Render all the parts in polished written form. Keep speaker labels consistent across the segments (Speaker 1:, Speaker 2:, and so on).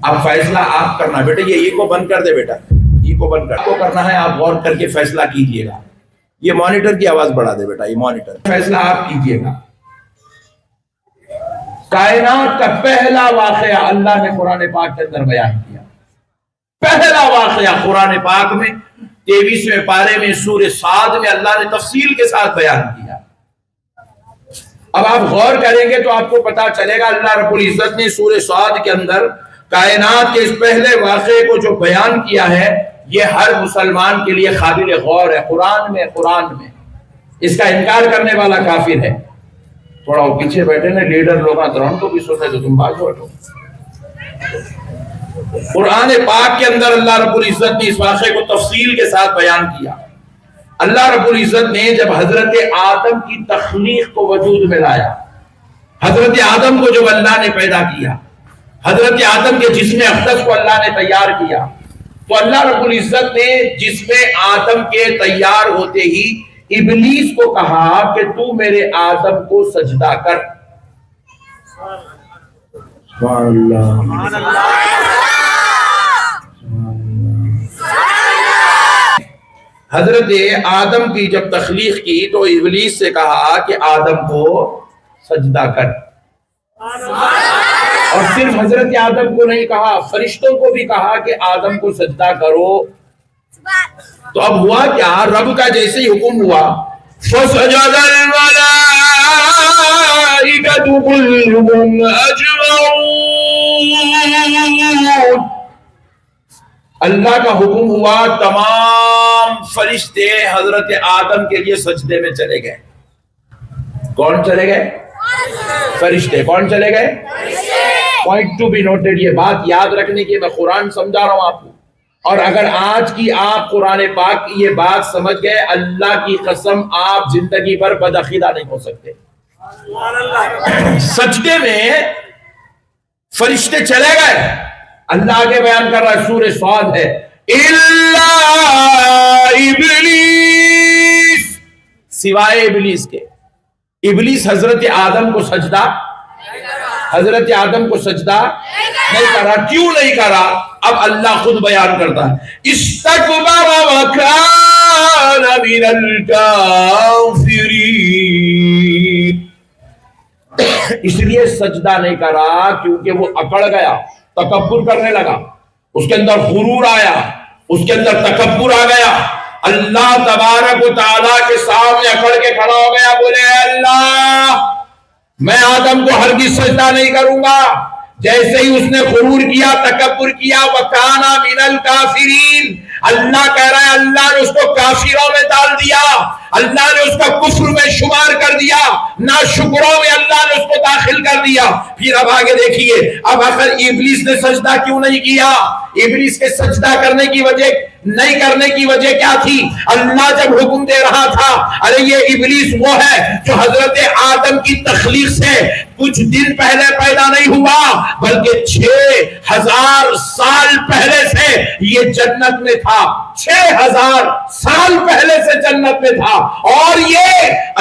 Speaker 1: اب فیصلہ آپ کرنا بیٹا، یہ کو بند کر دے بیٹا، یہ کو بند کر کو کرنا ہے، آپ غور کر کے فیصلہ کیجئے گا۔ یہ مانیٹر کی آواز بڑھا دے بیٹا، یہ مانیٹر، فیصلہ آپ کیجئے گا۔ کائنات کا پہلا واقعہ اللہ نے قرآن پاک کے اندر بیان کیا، پہلا واقعہ قرآن پاک میں 23ویں پارے میں سورہ صاد میں اللہ نے تفصیل کے ساتھ بیان کیا۔ اب آپ غور کریں گے تو آپ کو پتا چلے گا اللہ رب العزت نے سورہ صاد کے اندر کائنات کے اس پہلے واقعے کو جو بیان کیا ہے، یہ ہر مسلمان کے لیے قابل غور ہے۔ قرآن میں اس کا انکار کرنے والا کافر ہے۔ تھوڑا وہ پیچھے بیٹھے نا لیڈر لوگ، ان کو بھی سننے تو تم بات ہٹو۔ قرآن پاک کے اندر اللہ رب العزت نے اس واقعے کو تفصیل کے ساتھ بیان کیا۔ اللہ رب العزت نے جب حضرت آدم کی تخلیق کو وجود میں لایا، حضرت آدم کو جب اللہ نے پیدا کیا، حضرت آدم کے جسم اقدس کو اللہ نے تیار کیا، تو اللہ رب العزت نے جسم آدم کے تیار ہوتے ہی ابلیس کو کہا کہ تو میرے آدم کو سجدہ کر۔ سبحان اللہ، حضرت آدم کی جب تخلیق کی تو ابلیس سے کہا کہ آدم کو سجدہ کر، اور صرف حضرت آدم کو نہیں کہا، فرشتوں کو بھی کہا کہ آدم کو سجدہ کرو۔ تو اب ہوا کیا؟ رب کا جیسے ہی حکم ہوا، فَسَجَدَ الْمَلَائِكَةُ كُلُّهُمْ أَجْمَعُونَ، اللہ کا حکم ہوا، تمام فرشتے حضرت آدم کے لیے سجدے میں چلے گئے۔ کون چلے گئے؟ فرشتے۔ کون چلے گئے؟ پوائنٹ ٹو بی نوٹڈ، یہ بات یاد رکھنے کی، میں قرآن سمجھا رہا ہوں آپ کو، اور اگر آج کی آپ قرآن پاک کی یہ بات سمجھ گئے، اللہ کی قسم آپ زندگی بھر بدعقیدہ نہیں ہو سکتے۔ سجدے میں فرشتے چلے گئے، اللہ آگے بیان کر رہا ہے، سورہ صاد ہے، اِلَّا ابلیس، سوائے ابلیس کے۔ ابلیس حضرت آدم کو سجدہ نہیں کرا۔ کیوں نہیں کرا؟ اب اللہ خود بیان کرتا ہے، استکبر وکان من الکافرین، اس لیے سجدہ نہیں کرا کیونکہ وہ اکڑ گیا، تکبر کرنے لگا، اس کے اندر غرور آیا، اس کے اندر تکبر آ گیا۔ اللہ تبارک و تعالیٰ کے سامنے اکڑ کے کھڑا ہو گیا، بولے اے اللہ، میں آدم کو ہرگز سجدہ نہیں کروں گا۔ جیسے ہی اس نے غرور کیا، تکبر کیا، وَكَانَ مِنَ الْكَافِرِينَ، اللہ کہہ رہا ہے اللہ نے اس کو کافروں میں ڈال دیا، اللہ نے اس کا کفر میں شمار کر دیا، ناشکروں میں اللہ نے اس کو داخل کر دیا۔ پھر اب آگے دیکھیے، اب آخر ابلیس نے سجدہ کیوں نہیں کیا؟ ابلیس کے سجدہ کرنے کی وجہ کیا تھی؟ اللہ جب حکم دے رہا تھا، ارے یہ ابلیس وہ ہے جو حضرت آدم کی تخلیق سے کچھ دن پہلے پیدا نہیں ہوا، بلکہ 6000 سال پہلے سے یہ جنت میں تھا، 6000 سال پہلے سے جنت میں تھا، اور یہ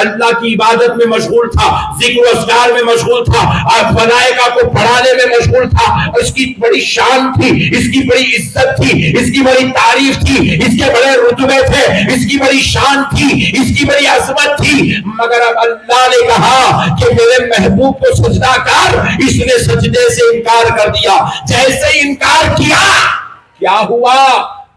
Speaker 1: اللہ کی عبادت میں مشغول تھا، ذکر و اذکار میں مشغول تھا، ملائکہ کو پڑھانے میں مشغول تھا۔ اس کی بڑی شان تھی، اس کی بڑی عزت تھی، اس کی بڑی تعریف تھی، اس کے بڑے رتبے تھے، اس کی بڑی شان تھی، اس کی بڑی عظمت تھی، مگر اب اللہ نے کہا کہ میرے محبوب کو سجدہ کر، اس نے سجدے سے انکار کر دیا۔ جیسے انکار کیا، کیا ہوا؟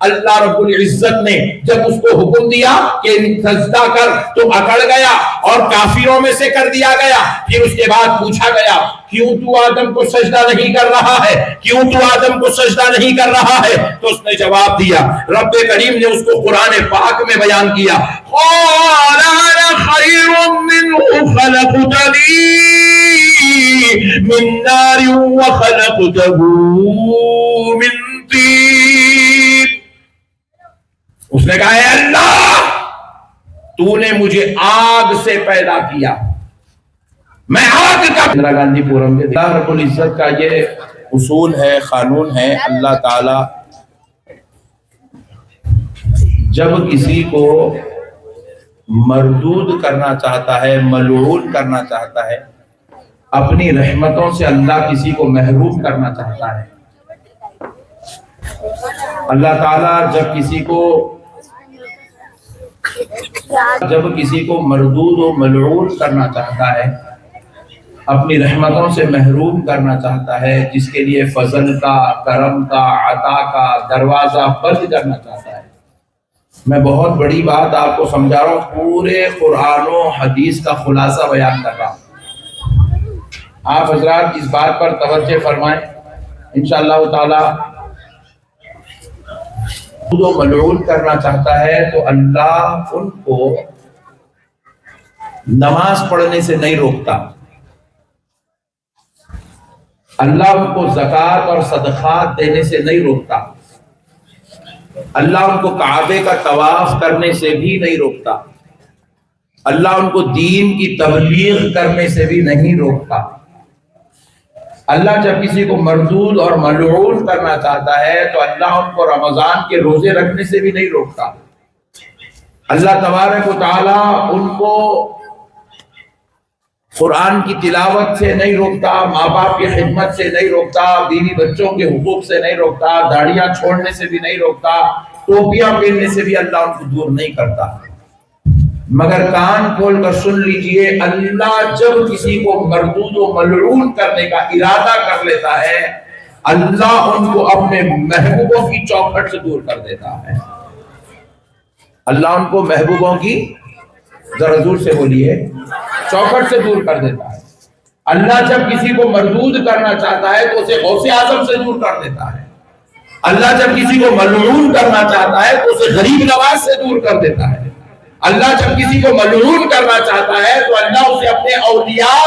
Speaker 1: اللہ رب العزت نے جب اس کو حکم دیا کہ سجدہ کر تو اکڑ گیا اور کافروں میں سے کر دیا گیا۔ پھر اس کے بعد پوچھا گیا کیوں تو آدم کو سجدہ نہیں کر رہا ہے، کیوں تو آدم کو سجدہ نہیں کر رہا ہے؟ تو اس نے جواب دیا، رب کریم نے اس کو قرآن پاک میں بیان کیا، قال انا خیر منہ خلقتنی من نار وخلقتہ من طین۔ اس نے کہا اے اللہ، تو نے مجھے آگ سے پیدا کیا، میں آگ کا۔ اندرا گاندھی پورم کے اللہ رب العزت کا یہ اصول ہے، قانون ہے، اللہ تعالی جب کسی کو مردود کرنا چاہتا ہے، ملعون کرنا چاہتا ہے، اپنی رحمتوں سے اللہ کسی کو محروم کرنا چاہتا ہے، اللہ تعالیٰ جب کسی کو مردود و ملعون کرنا چاہتا ہے، اپنی رحمتوں سے محروم کرنا چاہتا ہے، جس کے لیے فضل کا، کرم کا، عطا کا دروازہ بند کرنا چاہتا ہے. میں بہت بڑی بات آپ کو سمجھا رہا ہوں، پورے قرآن و حدیث کا خلاصہ بیان کر رہا ہوں. آپ حضرات اس بات پر توجہ فرمائیں انشاءاللہ تعالی. جو ملعون کرنا چاہتا ہے تو اللہ ان کو نماز پڑھنے سے نہیں روکتا، اللہ ان کو زکوٰۃ اور صدقات دینے سے نہیں روکتا، اللہ ان کو کعبے کا طواف کرنے سے بھی نہیں روکتا، اللہ ان کو دین کی تبلیغ کرنے سے بھی نہیں روکتا. اللہ جب کسی کو مردود اور ملعون کرنا چاہتا ہے تو اللہ ان کو رمضان کے روزے رکھنے سے بھی نہیں روکتا. اللہ تبارک و تعالی ان کو قرآن کی تلاوت سے نہیں روکتا، ماں باپ کی خدمت سے نہیں روکتا، بیوی بچوں کے حقوق سے نہیں روکتا، داڑیاں چھوڑنے سے بھی نہیں روکتا، ٹوپیاں پہننے سے بھی اللہ ان کو دور نہیں کرتا. مگر کان کھول کر سن لیجئے، اللہ جب کسی کو مردود و ملعون کرنے کا ارادہ کر لیتا ہے، اللہ ان کو اپنے محبوبوں کی چوکھٹ سے دور کر دیتا ہے. اللہ ان کو محبوبوں کی، ذرا زور سے بولیے، چوکھٹ سے دور کر دیتا ہے. اللہ جب کسی کو مردود کرنا چاہتا ہے تو اسے غوث اعظم سے دور کر دیتا ہے. اللہ جب کسی کو ملعون کرنا چاہتا ہے تو اسے غریب نواز سے دور کر دیتا ہے. اللہ جب کسی کو ملعون کرنا چاہتا ہے تو اللہ اسے اپنے اولیاء،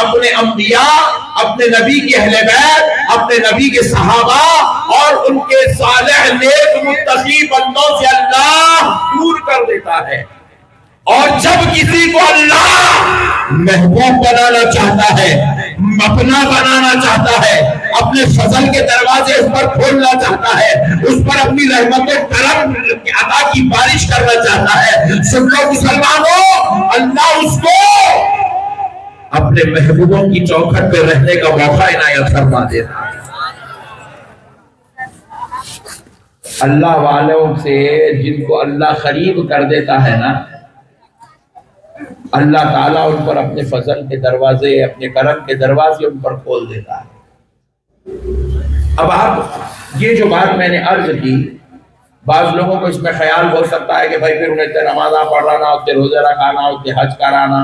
Speaker 1: اپنے انبیاء، اپنے نبی کے اہل بیت، اپنے نبی کے صحابہ اور ان کے صالح نیک متقی بندوں سے اللہ دور کر دیتا ہے. اور جب کسی کو اللہ محبوب بنانا چاہتا ہے، اپنا بنانا چاہتا ہے، اپنے فضل کے دروازے اس پر کھولنا چاہتا ہے، اس پر اپنی رحمت و کرم عطا کی بارش کرنا چاہتا ہے، سن لو مسلمانوں، اللہ اس کو اپنے محبوبوں کی چوکھٹ پہ رہنے کا موقع عنایت فرما دیتا ہے. اللہ والوں سے جن کو اللہ قریب کر دیتا ہے نا، اللہ تعالیٰ ان پر اپنے فضل کے دروازے، اپنے کرم کے دروازے ان پر کھول دیتا ہے. اب آپ یہ جو بات میں نے عرض کی، بعض لوگوں کو اس میں خیال ہو سکتا ہے کہ بھائی پھر انہیں تے نمازہ پڑھانا، تے روزے رکھانا، تے حج کرانا،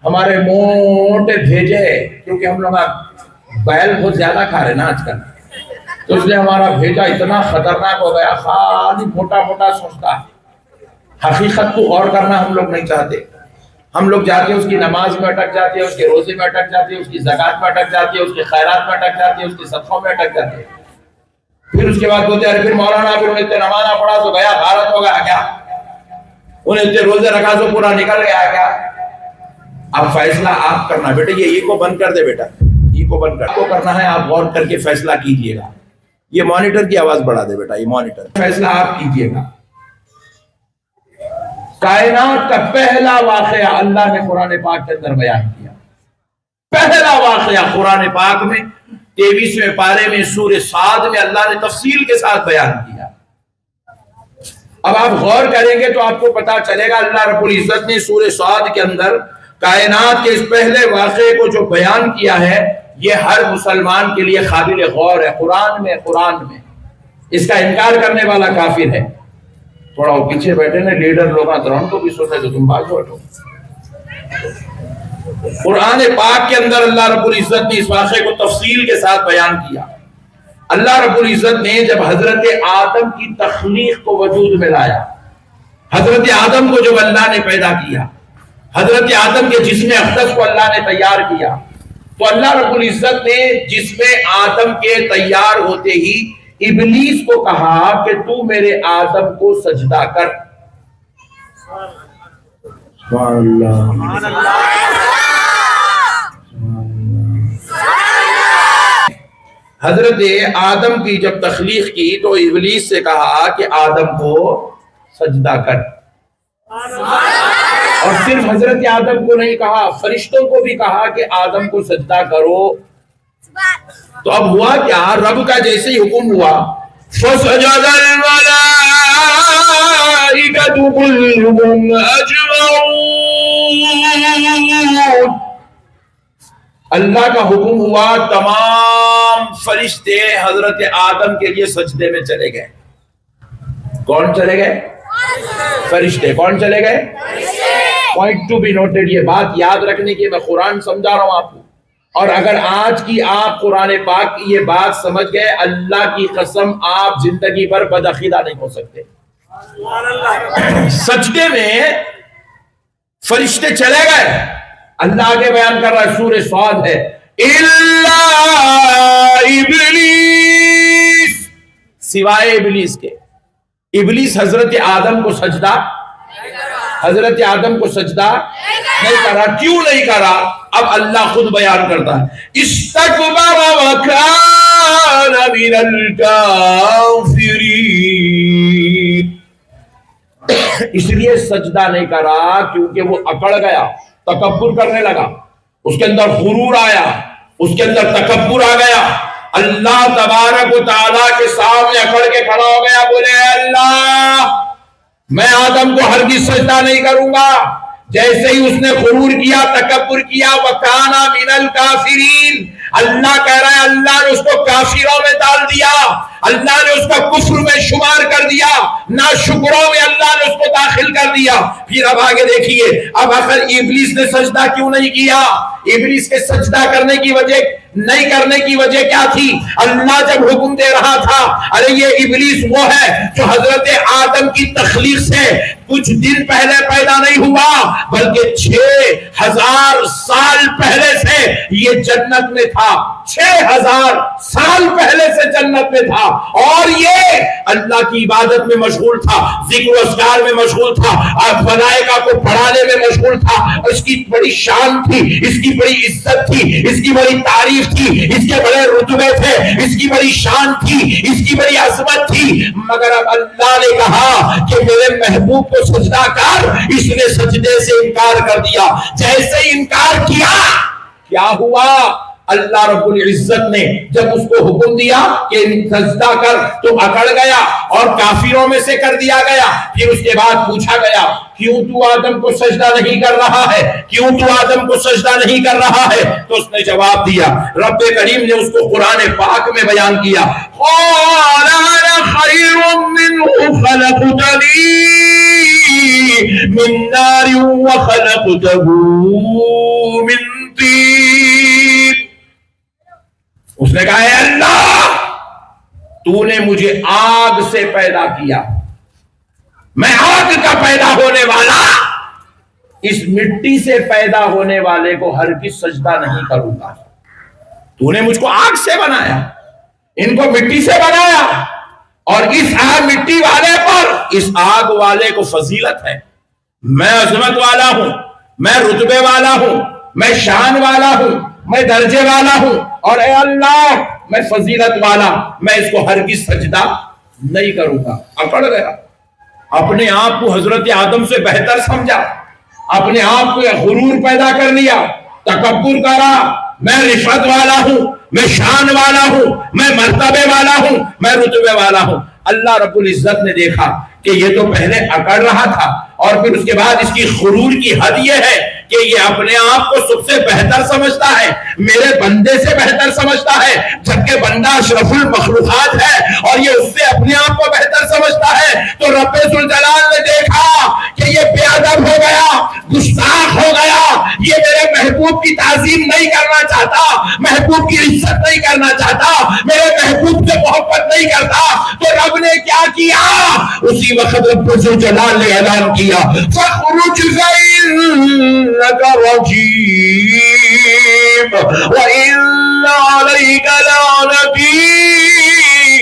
Speaker 1: ہمارے موٹے بھیجے، کیونکہ ہم لوگ بیل بہت زیادہ کھا رہے نا آج کل، تو اس لیے ہمارا بھیجا اتنا خطرناک ہو گیا، خالی موٹا موٹا سوچتا ہے، حقیقت کو غور کرنا ہم لوگ نہیں چاہتے. ہم لوگ جاتے ہیں، اس کی نماز میں اٹک جاتے ہیں، اس کے روزے میں اٹک جاتے ہیں، اس کی زکوٰۃ میں اٹک جاتے ہیں، اس کے خیرات میں اٹک جاتے ہیں، اس کے صدقوں میں اٹک جاتے ہیں. پھر اس کے بعد بولتے ہیں پھر مولانا پھر انہیں اتنے نماز پڑھا تو گیا غارت ہو گیا کیا، انہیں اتنے روزے رکھا تو پورا نکل گیا کیا. اب فیصلہ آپ کرنا بیٹے، یہ کو بند کر دے بیٹا، یہ کو بند کر کو کرنا ہے، آپ غور کر کے فیصلہ کیجئے گا. یہ مانیٹر کی آواز بڑھا دے بیٹا، یہ مانیٹر، فیصلہ آپ کیجئے گا. کائنات کا پہلا واقعہ اللہ نے قرآن پاک کے اندر بیان کیا. پہلا واقعہ قرآن پاک میں 23ویں پارے میں سورہ صاد میں اللہ نے تفصیل کے ساتھ بیان کیا. اب آپ غور کریں گے تو آپ کو پتا چلے گا اللہ رب العزت نے سورہ صاد کے اندر کائنات کے اس پہلے واقعے کو جو بیان کیا ہے، یہ ہر مسلمان کے لیے قابل غور ہے. قرآن میں اس کا انکار کرنے والا کافر ہے. تھوڑا وہ پیچھے بیٹھے نا لیڈر لوگ، ان کو بھی سوچے تو تم باز بیٹھو. قرآن پاک کے اندر اللہ رب العزت نے اس واقعے کو تفصیل کے ساتھ بیان کیا. اللہ رب العزت نے جب حضرت آدم کی تخلیق کو وجود میں لایا، حضرت آدم کو جب اللہ نے پیدا کیا، حضرت آدم کے جسم اقدس کو اللہ نے تیار کیا، تو اللہ رب العزت نے جسم آدم کے تیار ہوتے ہی ابلیس کو کہا کہ تو میرے آدم کو سجدہ کر. حضرت آدم کی جب تخلیق کی تو ابلیس سے کہا کہ آدم کو سجدہ کر. اور صرف حضرت آدم کو نہیں کہا، فرشتوں کو بھی کہا کہ آدم کو سجدہ کرو. تو اب ہوا کیا، رب کا جیسے ہی حکم ہوا فسجد الملائکۃ کلهم اجمعون، اللہ کا حکم ہوا، تمام فرشتے حضرت آدم کے لیے سجدے میں چلے گئے۔ کون چلے گئے؟ فرشتے۔ کون چلے گئے؟ پوائنٹ ٹو بی نوٹڈ، یہ بات یاد رکھنے کی، میں قرآن سمجھا رہا ہوں آپ کو، اور اگر آج کی آپ قرآن پاک کی یہ بات سمجھ گئے، اللہ کی قسم آپ زندگی بھر بدعقیدہ نہیں ہو سکتے۔ سجدے میں فرشتے چلے گئے، اللہ آگے بیان کر رہا ہے، سورہ صاد ہے، الا ابلیس، سوائے ابلیس کے۔ ابلیس حضرت آدم کو سجدہ نہیں کرا۔ کیوں نہیں کرا؟ اب اللہ خود بیان کرتا ہے، استکبر وکان من الکافرین، اس لیے سجدہ نہیں کرا کیونکہ وہ اکڑ گیا، تکبر کرنے لگا، اس کے اندر غرور آیا، اس کے اندر تکبر آ گیا، اللہ تبارک و تعالیٰ کے سامنے اکڑ کے کھڑا ہو گیا، بولے اے اللہ میں آدم کو ہرگز سجدہ نہیں کروں گا۔ جیسے ہی اس نے غرور کیا، تکبر کیا، وَكَانَ مِنَ الْكَافِرِينَ، اللہ کہہ رہا ہے اللہ نے اس کو کافروں میں ڈال دیا، اللہ نے اس کو کفر میں شمار کر دیا، ناشکروں میں اللہ نے اس کو داخل کر دیا۔ پھر اب آگے دیکھیے، اب آخر ابلیس نے سجدہ کیوں نہیں کیا؟ ابلیس کے سجدہ کرنے کی وجہ نہیں کرنے کی وجہ کیا تھی؟ اللہ جب حکم دے رہا تھا، ارے یہ ابلیس وہ ہے جو حضرت آدم کی تخلیق سے کچھ دن پہلے پیدا نہیں ہوا، بلکہ 6000 سال پہلے سے یہ جنت میں تھا، 6000 سال پہلے سے جنت میں تھا، اور یہ اللہ کی عبادت میں مشغول تھا، ذکر و اذکار میں مشغول تھا، ملائکہ کو پڑھانے میں مشغول تھا، اس کی بڑی شان تھی، اس کی بڑی عزت تھی، اس کی بڑی تعریف تھی، اس کے بڑے رتبے تھے، اس کی بڑی شان تھی، اس کی بڑی عظمت تھی، مگر اب اللہ نے کہا کہ میرے محبوب کو سجدہ کر، اس نے سجدے سے انکار کر دیا۔ جیسے انکار کیا، کیا ہوا؟ اللہ رب العزت نے جب اس کو حکم دیا کہ سجدہ کر تو اکڑ گیا اور کافروں میں سے کر دیا گیا۔ پھر اس کے بعد پوچھا گیا کیوں تو آدم کو سجدہ نہیں کر رہا ہے، کیوں تو آدم کو سجدہ نہیں کر رہا ہے؟ تو اس نے جواب دیا، رب کریم نے اس کو قرآن پاک میں بیان کیا، قال انا خیر منہ خلقتنی من نار وخلقته من طین، اس نے کہا اے اللہ تو نے مجھے آگ سے پیدا کیا، میں آگ کا پیدا ہونے والا اس مٹی سے پیدا ہونے والے کو ہرگز سجدہ نہیں کروں گا۔ تو نے مجھ کو آگ سے بنایا، ان کو مٹی سے بنایا، اور اس آگ مٹی والے پر، اس آگ والے کو فضیلت ہے، میں عظمت والا ہوں، میں رتبے والا ہوں، میں شان والا ہوں، میں درجے والا ہوں، اور اے اللہ میں فضیلت والا، میں اس کو ہرگز سجدہ نہیں کروں گا۔ اکڑ گیا، اپنے آپ کو حضرت آدم سے بہتر سمجھا، اپنے آپ کو غرور پیدا کر لیا، تکبر کرا، میں رفعت والا ہوں، میں شان والا ہوں، میں مرتبے والا ہوں، میں رتبے والا ہوں۔ اللہ رب العزت نے دیکھا کہ یہ تو پہلے اکڑ رہا تھا، اور پھر اس کے بعد اس کی غرور کی حد یہ ہے کہ یہ اپنے آپ کو سب سے بہتر سمجھتا ہے، میرے بندے سے بہتر سمجھتا ہے، جبکہ بندہ اشرف المخلوقات ہے اور یہ اس سے اپنے آپ کو بہتر سمجھتا ہے۔ تو رب ذوالجلال نے دیکھا کہ یہ بے ادب ہو گیا، گستاخ ہو گیا، یہ میرے محبوب کی تعظیم نہیں کرنا چاہتا، محبوب کی عزت نہیں کرنا چاہتا، میرے محبوب سے محبت نہیں کرتا۔ تو رب نے کیا کیا؟ اسی وقت رب ذوالجلال نے اعلان کیا، فَخْرُجْ فَإِنَّكَ رَجِيمٌ وَإِنَّ عَلَيْكَ لَعْنَتِي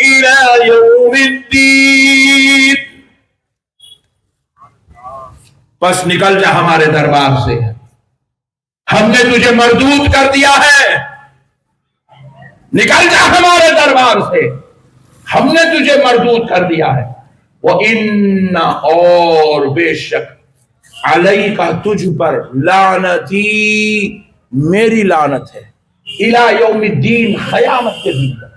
Speaker 1: إِلَى يَوْمِ الدِّينِ، پس نکل جا ہمارے دربار سے، ہم نے تجھے مردود کر دیا ہے، نکل جا ہمارے دربار سے، ہم نے تجھے مردود کر دیا ہے۔ وَإِنَّ، اور بے شک، علیہ تجھ پر، لعنتی، میری لعنت ہے، الی یوم الدین، قیامت کے دن تک،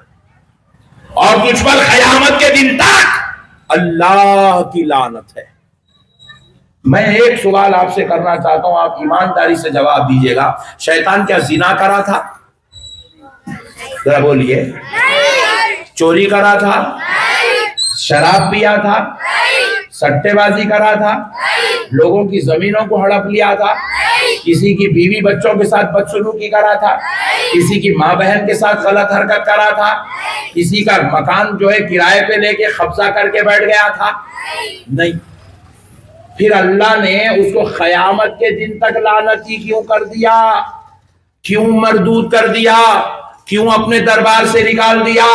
Speaker 1: اور تجھ پر قیامت کے کے دن تک اللہ کی لعنت ہے۔ میں ایک سوال آپ سے کرنا چاہتا ہوں، آپ ایمانداری سے جواب دیجیے گا، شیطان کیا زنا کرا تھا؟ ذرا بولیے۔ چوری کرا تھا؟ شراب پیا تھا؟ سٹے بازی کرا تھا؟ لوگوں کی زمینوں کو ہڑپ لیا تھا؟ کسی کی بیوی بچوں کے ساتھ بدسلوکی کرا تھا؟ کسی کی ماں بہن کے ساتھ غلط حرکت کرا تھا؟ کسی کا مکان جو ہے کرائے پہ لے کے قبضہ کر کے بیٹھ گیا تھا؟ نہیں۔ پھر اللہ نے اس کو قیامت کے دن تک لعنتی کیوں کر دیا؟ کیوں مردود کر دیا؟ کیوں اپنے دربار سے نکال دیا؟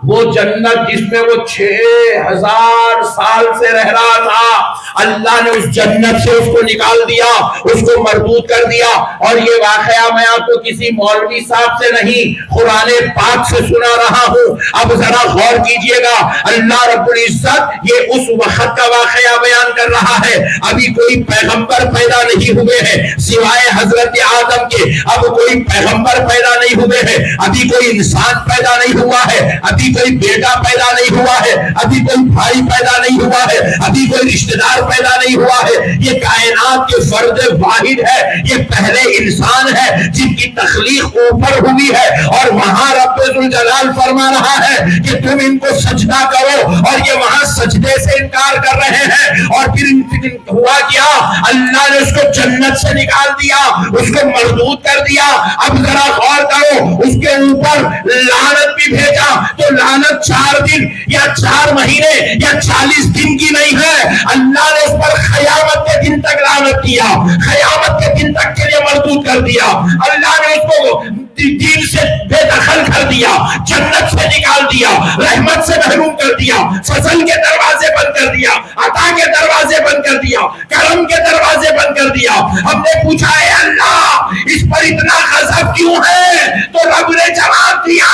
Speaker 1: وہ جنت جس میں وہ 6000 سال سے رہ رہا تھا، اللہ نے اس جنت سے اس کو نکال دیا، اس کو مردود کر دیا۔ اور یہ واقعہ میں آپ کو کسی مولوی صاحب سے نہیں، قرآن پاک سے سنا رہا ہوں۔ اب ذرا غور کیجئے گا، اللہ رب العزت یہ اس وقت کا واقعہ بیان کر رہا ہے۔ ابھی کوئی پیغمبر پیدا نہیں ہوئے ہیں سوائے حضرت آدم کے، اب کوئی پیغمبر پیدا نہیں ہوئے ہیں، ابھی کوئی انسان پیدا نہیں ہوا ہے، ابھی کوئی بیٹا پیدا نہیں ہوا ہے، ابھی کوئی بھائی پیدا نہیں ہوا ہے، ابھی کوئی رشتہ دار پیدا نہیں ہوا ہے۔ یہ کائنات کے فرد واحد ہے، یہ پہلے انسان ہے جن کی تخلیق اوپر ہوئی ہے، اور وہاں رب ذوالجلال فرما رہا ہے کہ تم ان کو سجدہ کرو، اور یہ وہاں سجدے سے انکار کر رہے ہیں۔ اور پھر ہوا کیا؟ اللہ نے اس کو جنت سے نکال دیا، اس کو مردود کر دیا۔ اب ذرا غور کرو، اس کے اوپر لعنت بھی بھیجا، تو لعنت 4 دن یا 4 مہینے یا 40 دن کی نہیں ہے، اللہ نے اس پر قیامت کے دن تک لعنت کیا، قیامت کے دن تک کے لیے مردود کر دیا۔ اللہ نے اس کو دین سے بے دخل کر دیا، جنت سے نکال دیا، رحمت سے محروم کر دیا، فضل کے دروازے بند کر دیا، عطا کے دروازے بند کر دیا، کرم کے دروازے بند کر دیا۔ ہم نے پوچھا ہے اللہ اس پر اتنا غضب کیوں ہے؟ تو رب نے جواب دیا،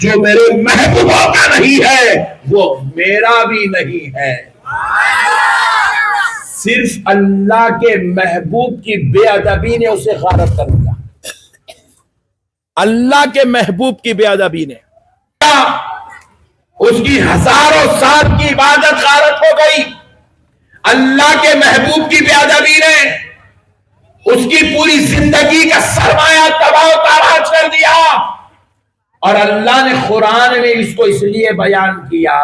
Speaker 1: جو میرے محبوبوں کا نہیں ہے وہ میرا بھی نہیں ہے۔ صرف اللہ کے محبوب کی بے ادبی نے اسے غارت کر دیا، اللہ کے محبوب کی بے ادبی نے، اس کی ہزاروں سال کی عبادت غارت ہو گئی۔ اللہ کے محبوب کی بے ادبی نے اس کی پوری زندگی کا سرمایہ تباہ و تاراج کر دیا۔ اور اللہ نے قرآن میں اس کو اس لیے بیان کیا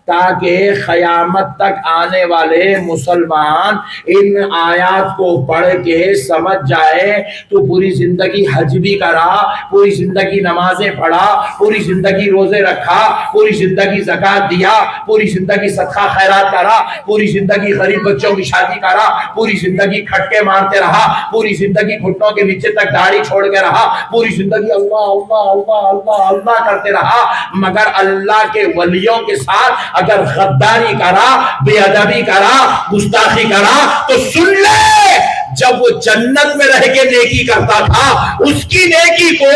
Speaker 1: تاکہ قیامت تک آنے والے مسلمان ان آیات کو پڑھ کے سمجھ جائے تو پوری زندگی حج بھی کرا، پوری زندگی نمازیں پڑھا، پوری زندگی روزے رکھا، پوری زندگی زکوٰۃ دیا، پوری زندگی صدقہ خیرات کرا، پوری زندگی غریب بچوں کی شادی کرا، پوری زندگی کھٹکے مارتے رہا، پوری زندگی گھٹنوں کے نیچے تک داڑھی چھوڑ کے رہا، پوری زندگی اللہ اللہ اللہ اللہ اللہ کرتے رہا، مگر اللہ کے ولیوں کے ساتھ اگر غداری کرا، بے ادبی کرا، گستاخی کرا تو سن لے، جب وہ جنت میں رہ کے نیکی کرتا تھا اس کی نیکی کو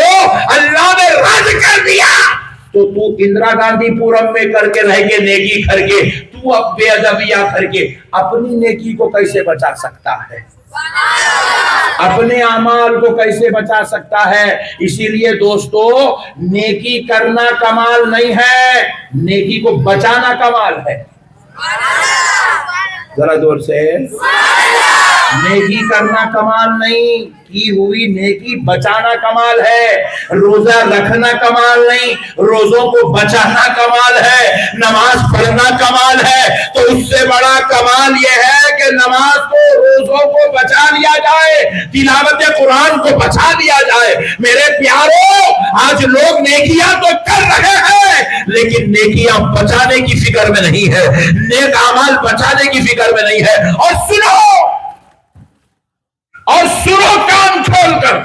Speaker 1: اللہ نے رد کر دیا، تو تو اندرا گاندھی پورم میں کر کے رہ کے نیکی کر کے تو اب بے ادبیاں کر کے اپنی نیکی کو کیسے بچا سکتا ہے؟ اپنے اعمال کو کیسے بچا سکتا ہے؟ اسی لیے دوستو نیکی کرنا کمال نہیں ہے، نیکی کو بچانا کمال ہے۔ ذرا دور سے، نیکی کرنا کمال نہیں، کی ہوئی نیکی بچانا کمال ہے۔ روزہ رکھنا کمال نہیں، روزوں کو بچانا کمال ہے۔ نماز پڑھنا کمال ہے، تو اس سے بڑا کمال یہ ہے کہ نماز کو، روزوں کو بچا لیا جائے، تلاوت قرآن کو بچا لیا جائے۔ میرے پیارو، آج لوگ نیکیاں تو کر رہے ہیں لیکن نیکیاں بچانے کی فکر میں نہیں ہے، نیک اعمال بچانے کی فکر میں نہیں ہے۔ اور سنو کان کھول کر،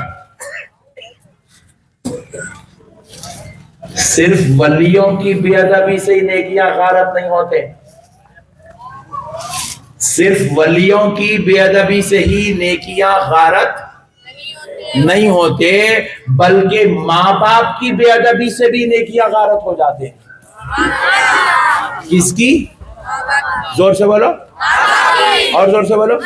Speaker 1: صرف ولیوں کی بے ادبی سے ہی نیکیاں غارت نہیں ہوتے، صرف ولیوں کی بے ادبی سے ہی نیکیاں غارت نہیں ہوتے، بلکہ ماں باپ کی بے ادبی سے بھی نیکیاں غارت ہو جاتے ہیں۔ کس کی؟ زور سے بولو، اور زور سے بولو۔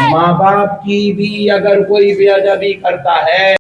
Speaker 1: ماں باپ کی بھی اگر کوئی بے ادبی کرتا ہے